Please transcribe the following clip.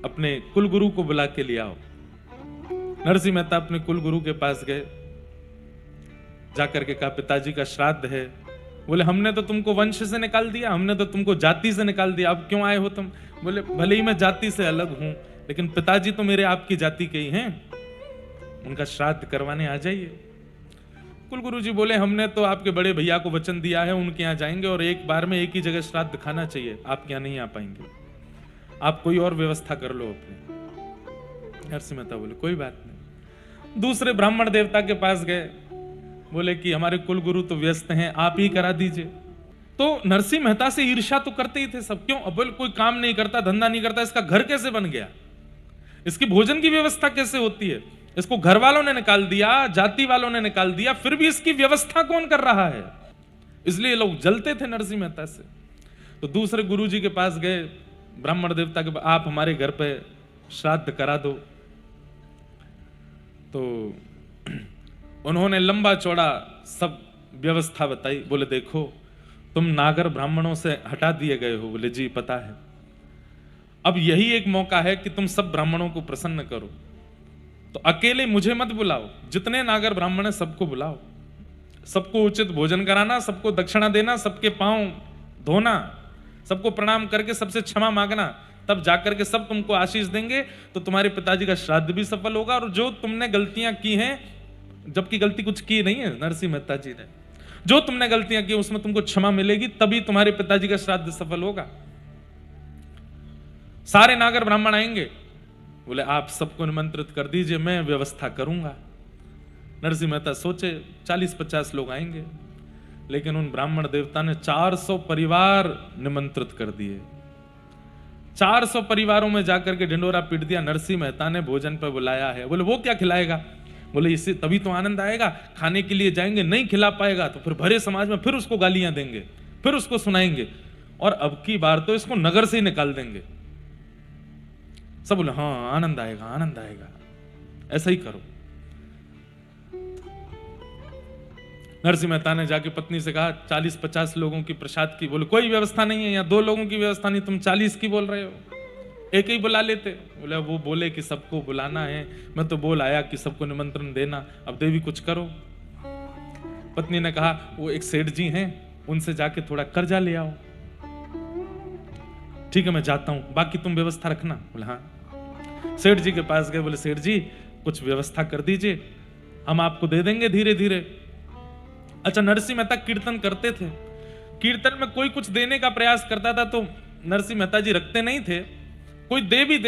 अपने कुलगुरु को बुला के ले आओ। नरसिंह मेहता अपने कुलगुरु के पास गए, जाकर के कहा पिताजी का श्राद्ध है। बोले हमने तो तुमको वंश से निकाल दिया, हमने तो तुमको जाति से निकाल दिया, अब क्यों आए हो तुम? बोले भले ही मैं जाति से अलग हूं, लेकिन पिताजी तो मेरे आपकी जाति के ही हैं, उनका श्राद्ध करवाने आ जाइए। कुलगुरु जी बोले हमने तो आपके बड़े भैया को वचन दिया है, उनके यहाँ जाएंगे और एक बार में एक ही जगह श्राद्ध खाना चाहिए, आपके यहाँ नहीं आ पाएंगे, आप कोई और व्यवस्था कर लो अपने। नरसिंह मेहता बोले कोई बात नहीं। दूसरे ब्राह्मण देवता के पास गए, बोले कि हमारे कुलगुरु तो व्यस्त हैं, आप ही करा दीजिए। तो नरसिंह मेहता से ईर्ष्या तो करते ही थे सब, क्यों? अब बोले कोई काम नहीं करता, धंधा नहीं करता, इसका घर कैसे बन गया, इसकी भोजन की व्यवस्था कैसे होती है, इसको घर वालों ने निकाल दिया, जाति वालों ने निकाल दिया, फिर भी इसकी व्यवस्था कौन कर रहा है? इसलिए लोग जलते थे नरसिंह मेहता से। तो दूसरे गुरु जी के पास गए, ब्राह्मण देवता के पास, आप हमारे घर पे श्राद्ध करा दो। तो उन्होंने लंबा चौड़ा सब व्यवस्था बताई। बोले देखो तुम नागर ब्राह्मणों से हटा दिए गए हो। बोले जी पता है, अब यही एक मौका है कि तुम सब ब्राह्मणों को प्रसन्न करो, तो अकेले मुझे मत बुलाओ, जितने नागर ब्राह्मण है सबको बुलाओ, सबको उचित भोजन कराना, सबको दक्षिणा देना, सबके पांव धोना, सबको प्रणाम करके सबसे क्षमा मांगना, तब जाकर के सब तुमको आशीष देंगे, तो तुम्हारे पिताजी का श्राद्ध भी सफल होगा। और जो तुमने गलतियां की हैं, जबकि गलती कुछ की नहीं है नरसिंह मेहता जी ने, जो तुमने गलतियां की उसमें तुमको क्षमा मिलेगी, तभी तुम्हारे पिताजी का श्राद्ध सफल होगा। सारे नागर ब्राह्मण आएंगे। बोले आप सबको निमंत्रित कर दीजिए, मैं व्यवस्था करूंगा। नरसिंह मेहता सोचे 40-50 लोग आएंगे, लेकिन उन ब्राह्मण देवता ने 400 परिवार निमंत्रित कर दिए। 400 परिवारों में जाकर के ढिंडोरा पीट दिया। नरसिंह मेहता ने भोजन पर बुलाया है। बोले वो क्या खिलाएगा? बोले इससे तभी तो आनंद आएगा, खाने के लिए जाएंगे, नहीं खिला पाएगा तो फिर भरे समाज में फिर उसको गालियां देंगे, फिर उसको सुनाएंगे, और अब की बार तो इसको नगर से ही निकाल देंगे। सब बोले हाँ आनंद आएगा, आनंद आएगा, ऐसा ही करो। नरसिंह मेहता ने जाके पत्नी से कहा 40-50 लोगों की प्रसाद की। बोले कोई व्यवस्था नहीं है यहाँ, 2 लोगों की व्यवस्था नहीं, तुम 40 की बोल रहे हो, एक ही बुला लेते। बोले वो बोले कि सबको बुलाना है, मैं तो बोल आया कि सबको निमंत्रण देना, अब देवी कुछ करो। पत्नी ने कहा वो एक सेठ जी हैं, उनसे जाके थोड़ा कर्जा ले आओ। ठीक है मैं जाता हूं, बाकी तुम व्यवस्था रखना। बोले हाँ। सेठ जी के पास गए, बोले सेठ जी कुछ व्यवस्था कर दीजिए, हम आपको दे देंगे धीरे धीरे। अच्छा नरसिंह मेहता कीर्तन करते थे, कीर्तन में कोई कुछ देने का प्रयास करता था तो नरसिंह मेहता जी रखते नहीं थे, कोई दे भी